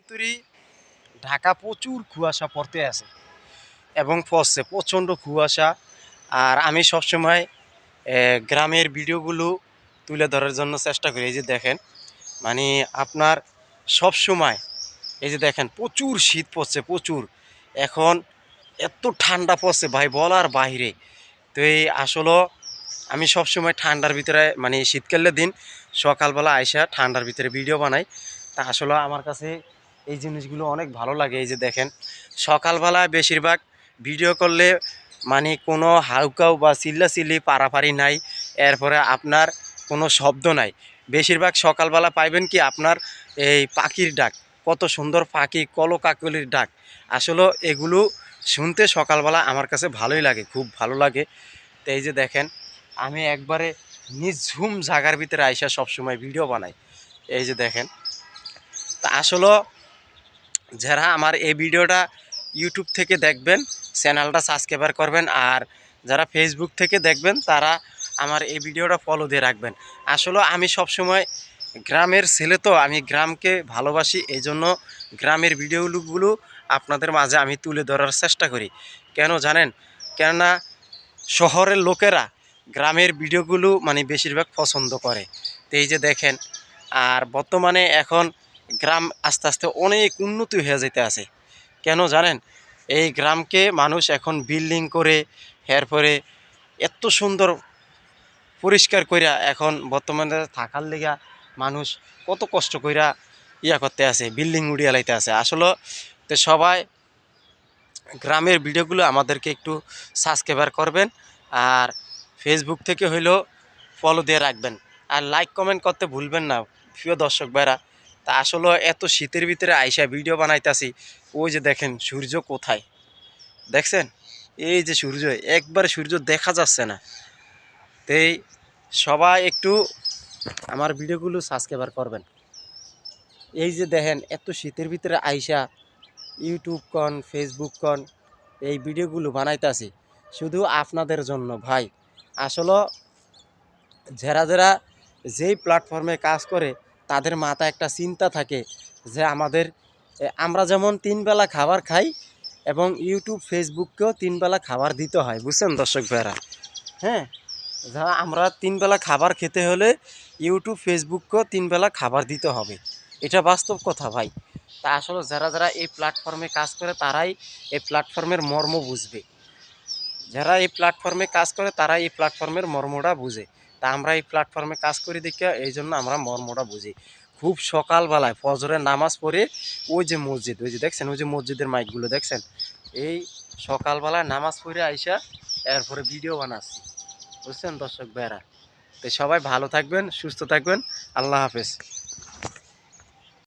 তুরি ঢাকা প্রচুর কুয়াশা পড়তে আছে এবং পড়ছে প্রচণ্ড কুয়াশা। আর আমি সবসময় গ্রামের ভিডিওগুলো তুলে ধরার জন্য চেষ্টা করি। এই যে দেখেন, মানে আপনার সব সময় এই যে দেখেন প্রচুর শীত পড়ছে, প্রচুর। এখন এত ঠান্ডা পড়ছে ভাই বলার বাইরে। তো এই আসলে আমি সবসময় ঠান্ডার ভিতরে, মানে শীতকালের দিন সকালবেলা আইসা ঠান্ডার ভিতরে ভিডিও বানাই। তা আসলে আমার কাছে এই জিনিসগুলো অনেক ভালো লাগে। এই যে দেখেন, সকালবেলায় বেশিরভাগ ভিডিও করলে মানে কোনো হাউকাউ বা চিল্লাচিল্লি পারাপারি নাই, এরপরে আপনার কোনো শব্দ নাই। বেশিরভাগ সকালবেলা পাইবেন কি আপনার এই পাখির ডাক, কত সুন্দর পাখি কলকাকলির ডাক। আসলে এগুলো শুনতে সকালবেলা আমার কাছে ভালোই লাগে, খুব ভালো লাগে। তো এই যে দেখেন, আমি একবারে নিঝুম জায়গার ভিতরে আইসা সবসময় ভিডিও বানাই। এই যে দেখেন, তা আসলে যারা আমার এই ভিডিওটা ইউটিউব থেকে দেখবেন চ্যানেলটা সাবস্ক্রাইব করবেন, আর যারা ফেসবুক থেকে দেখবেন তারা আমার এই ভিডিওটা ফলো দিয়ে রাখবেন। আসলে আমি সবসময় গ্রামের ছেলে, তো আমি গ্রামকে ভালোবাসি, এই জন্য গ্রামের ভিডিওগুলো আপনাদের মাঝে আমি তুলে ধরার চেষ্টা করি। কেন জানেন? কেননা শহরের লোকেরা গ্রামের ভিডিওগুলো মানে বেশিরভাগ পছন্দ করে। তো এই যে দেখেন, আর বর্তমানে এখন গ্রাম আস্তে আস্তে অনেক উন্নতি হয়ে যেতে আছে। কেন জানেন? এই গ্রামকে মানুষ এখন বিল্ডিং করে, এরপরে এত সুন্দর পরিষ্কার কইরা এখন বর্তমানে থাকার লেগা মানুষ কত কষ্ট কইরা করতে আছে, বিল্ডিং উড়িয়ে লাইতে আছে। আসলে তো সবাই গ্রামের ভিডিওগুলো আমাদেরকে একটু সাবস্ক্রাইব করবেন, আর ফেসবুক থেকে হইলেও ফলো দিয়ে রাখবেন, আর লাইক কমেন্ট করতে ভুলবেন না প্রিয় দর্শক ভাইরা। তা আসলে এত শীতের ভিতরে আইসা ভিডিও বানাইতেছি। ওই যে দেখেন সূর্য কোথায়, দেখছেন? এই যে সূর্য, একবার সূর্য দেখা যাচ্ছে না। তাই সবাই একটু আমার ভিডিওগুলো সাবস্ক্রাইব করবেন। এই যে দেখেন এত শীতের ভিতরে আইসা ইউটিউব কন ফেসবুক কন এই ভিডিওগুলো বানাইতেছি শুধু আপনাদের জন্য ভাই। আসলে যারা যারা যেই প্ল্যাটফর্মে কাজ করে তাদের মাথায় একটা চিন্তা থাকে যে আমরা যেমন 3 বেলা খাবার খাই এবং ইউটিউব ফেসবুককেও 3 বেলা খাবার দিতে হয়, বুঝছেন দর্শক ভাইরা? হ্যাঁ, যা আমরা 3 বেলা খাবার খেতে হলে ইউটিউব ফেসবুককেও 3 বেলা খাবার দিতে হবে। এটা বাস্তব কথা ভাই। তা আসলে যারা যারা এই প্ল্যাটফর্মে কাজ করে তারাই এই প্ল্যাটফর্মের মর্ম বুঝবে। যারা এই প্ল্যাটফর্মে কাজ করে তারাই এই প্ল্যাটফর্মের মর্মটা বুঝে। তা আমরা এই প্ল্যাটফর্মে কাজ করি দেখে এই জন্য আমরা মর্মটা বুঝি। খুব সকালবেলায় ফজরের নামাজ পড়ে ওই যে মসজিদ, ওই যে দেখছেন ওই যে মসজিদের মাইকগুলো দেখছেন, এই সকালবেলায় নামাজ পড়ে আইসা এরপরে ভিডিও বানাচ্ছি, বুঝছেন দর্শক ভাইরা? তো সবাই ভালো থাকবেন, সুস্থ থাকবেন। আল্লাহ হাফেজ।